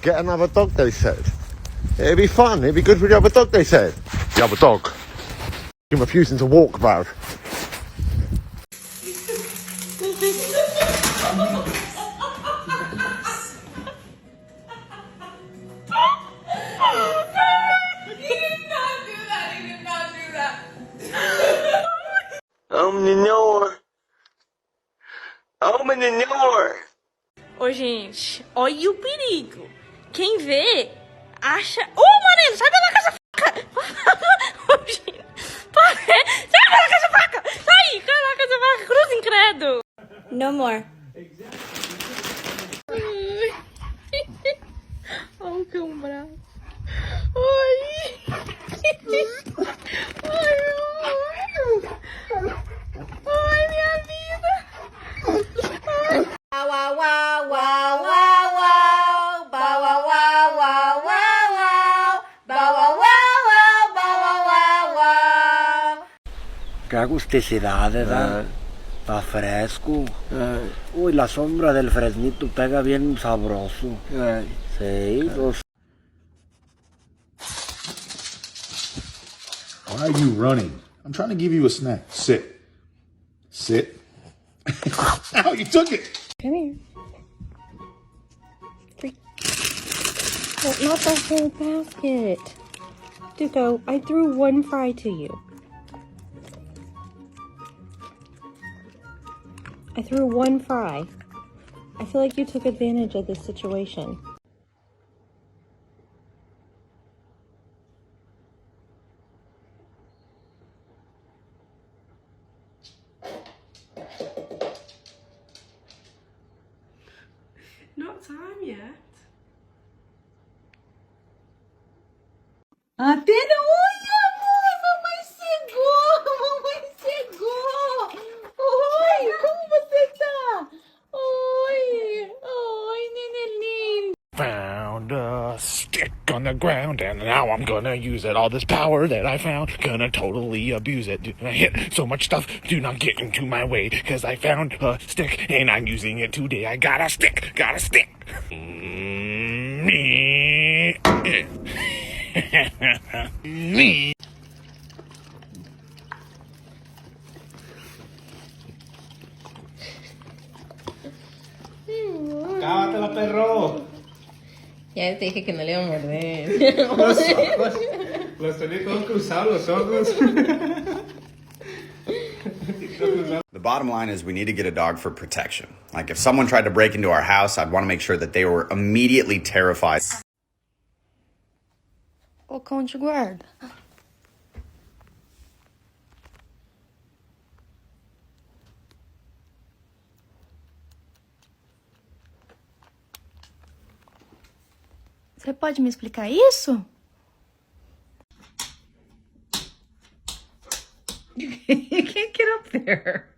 Get another dog, they said. It'd be fun. It'd be good for the other dog, they said. The other dog. You're refusing to walk, bruv. Ô, gente, olha o perigo. Quem vê, acha... Ô, Moreno, sai da casa faca! Ô, gente, sai da casa faca! Sai, caraca, essa faca, cruz incrédulo. No more. Olha o cão bravo. Ai. Ai, meu amor. Ai, minha vida. Ai. Wow, wow, wow, wow, wow, bow, wow, wow, wow, wow, bow, wow, wow, bow, wow, wow. Qué agusticidad, ¿verdad? Está fresco. Uy, la sombra del fresnito pega bien sabroso. Sí, los... Why are you running? I'm trying to give you a snack. Sit. Sit. Ow, you took it. Come here. Well, not the whole basket. Duco, I threw one fry to you. I threw one fry. I feel like you took advantage of this situation. Not time yet. Até oi, amor! Mamãe chegou! Mamãe chegou! Oi, como você tá? Oi! Oi, neném lindo! Found a stick on the ground and now I'm gonna use it. All this power that I found, gonna totally abuse it. I hit so much stuff, do not get into my way, cause I found a stick and I'm using it today. I got a stick, got a stick. Me. Me. Cábatela, perro. Ya te dije que no le iba a morder. Los ojos. Los tenés todos cruzados, los ojos. The bottom line is we need to get a dog for protection. Like if someone tried to break into our house, I'd want to make sure that they were immediately terrified. O cão de guarda. Você pode me explicar isso? You can't get up there.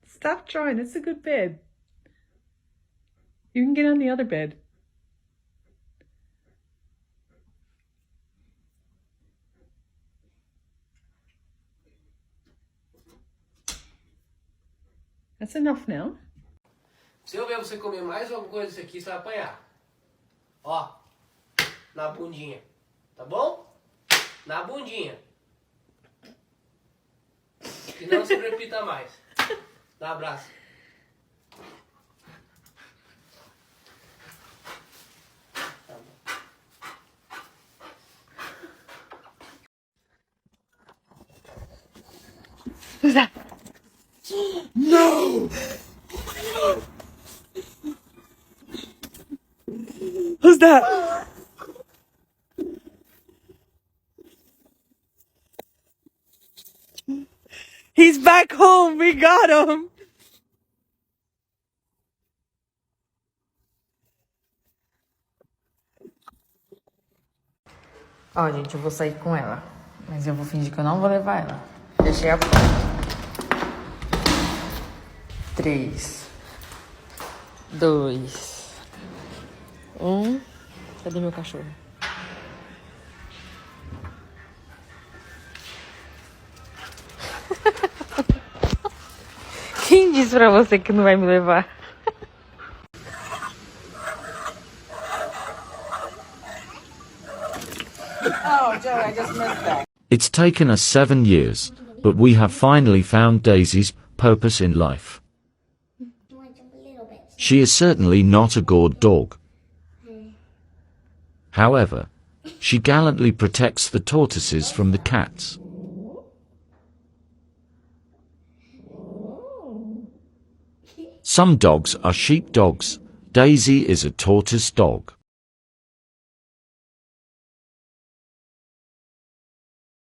Stop trying. It's a good bed. You can get on the other bed. That's enough now. Se eu ver você comer mais alguma coisa disso aqui, você vai apanhar. Ó, na bundinha. Tá bom? Na bundinha. E não se repita mais. Dá um abraço. Who's that? No! Who's that? He's back home. We got him. Ó, gente, eu vou sair com ela. Mas eu vou fingir que eu não vou levar ela. Deixei a porta. 3, 2, 1. Cadê meu cachorro? Quem disse pra você que não vai me levar? Oh, Joey, I just missed that. It's taken us 7 years, but we have finally found Daisy's purpose in life. She is certainly not a good dog. However, she gallantly protects the tortoises from the cats. Some dogs are sheep dogs. Daisy is a tortoise dog.